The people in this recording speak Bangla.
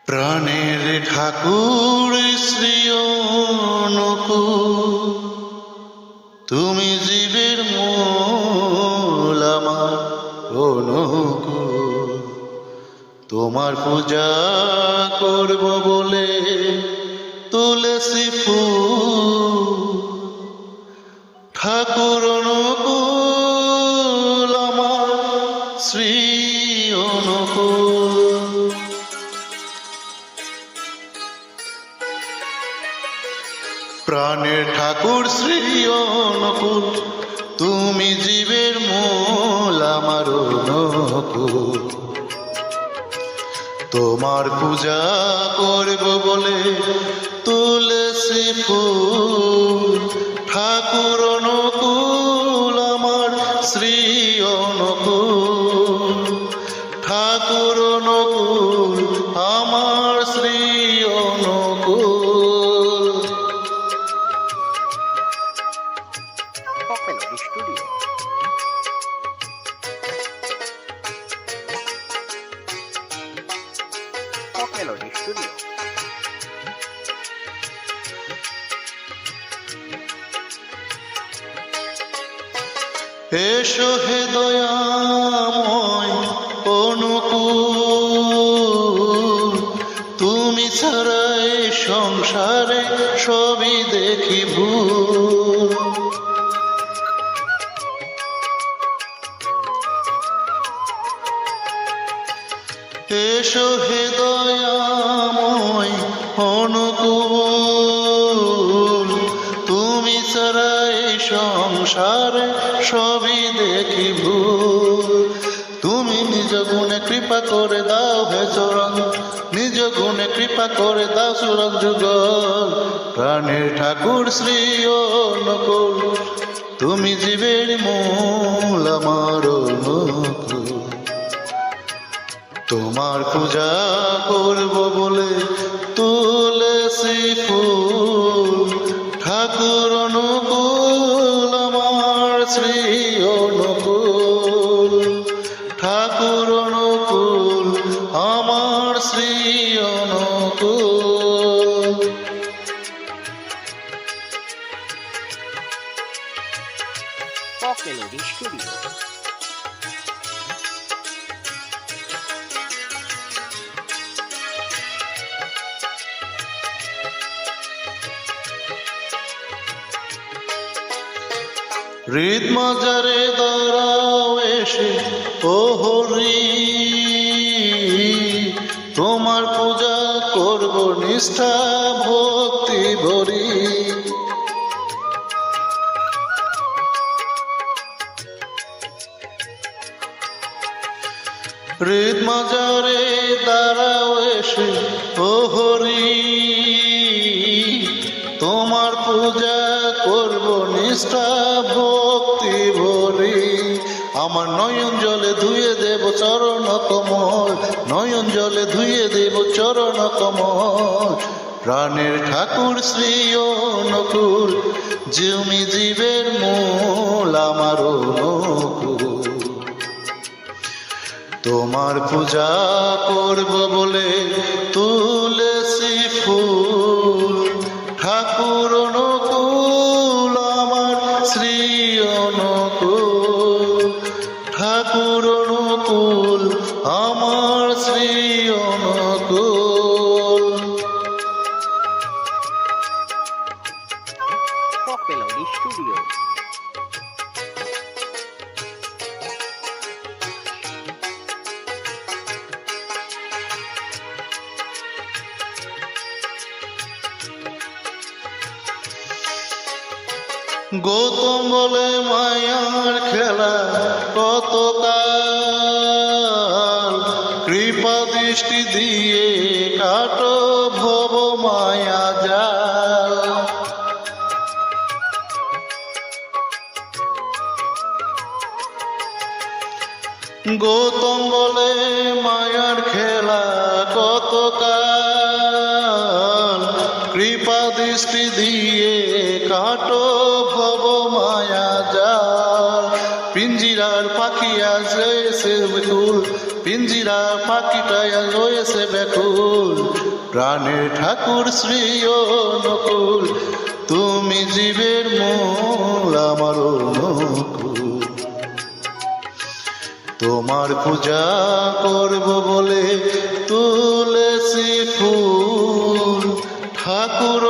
প্রাণের ঠাকুর শ্রী অনুকূল, তুমি জীবের মূল আমার অনুকূল। তোমার পূজা করব বলে তুলসী ফুল, ঠাকুর অনুকূল আমার শ্রী অনুকূল। প্রাণের ঠাকুর শ্রী অনুকূল, তুমি জীবের মূল আমার অনুকূল। তোমার পূজা করব বলে তুলসী ফুল, ঠাকুর অনুকূল আমার শ্রী অনুকূল। ঠাকুর অনুকূল আমার শ্রী অনুকূল। Melody Studio. Melody Studio. এসো হে দয়াময় অনুকূল, তুমি ছাড়া এই সংসারে সবই দেখি ভুল। এসো হে দয়াময় অনুকূল, তুমি ছাড়া এই সংসারে সবই দেখি ভুল। তুমি নিজ গুণে কৃপা করে দাও হে চরণ, নিজ গুণে কৃপা করে দাও সুরগ যুগল। প্রাণের ঠাকুর শ্রী অনুকূল, তুমি জীবের মূল আমার অনুকূল। তোমার পূজা করব বলে তুলসী ফুল, ঠাকুর অনুকূল আমার শ্রী অনুকূল। ঠাকুর অনুকূল আমার শ্রী অনুকূল। Melody Studio. হৃদ মাজারে দাঁড়াও এসে ও হরি, তোমার পূজা করব নিষ্ঠা ভক্তি ভরি। হৃদ মাজারে দাঁড়াও এসে ও হরি, তোমার পূজা করব নিষ্ঠা ভক্তি ভরি। আমার নয়ন জলে ধুয়ে দেব চরণ কমল, নয়ন জলে ধুয়ে দেব চরণ কমল। প্রাণের ঠাকুর শ্রী অনুকূল, তুমি জীবের মূল আমার অনুকূল। তোমার পূজা করব বলে তুলসী ফুল, ঠাকুর অনুকূল আমার শ্রী অনুকূল। ঠাকুর অনুকূল আমার শ্রী অনুকূল। Melody Studio. গৌতম বলে মায়ার খেলা কতকাল, কৃপা দৃষ্টি দিয়ে কাটো ভব মায়া জাল। গৌতম বলে মায়ার খেলা কতকাল, কৃপা দৃষ্টি দিয়ে কাটো ভব মায়া জাল। পিঞ্জিরার পাখি আসে সে বিকুল, পিঞ্জিরা পাখিটায় রয়েছে ব্যাকুল, প্রাণের ঠাকুর শ্রী অনুকূল, তুমি জীবের মূল আমার অনুকূল। তোমার পূজা করব বলে তুলেছি ফুল, ঠাকুর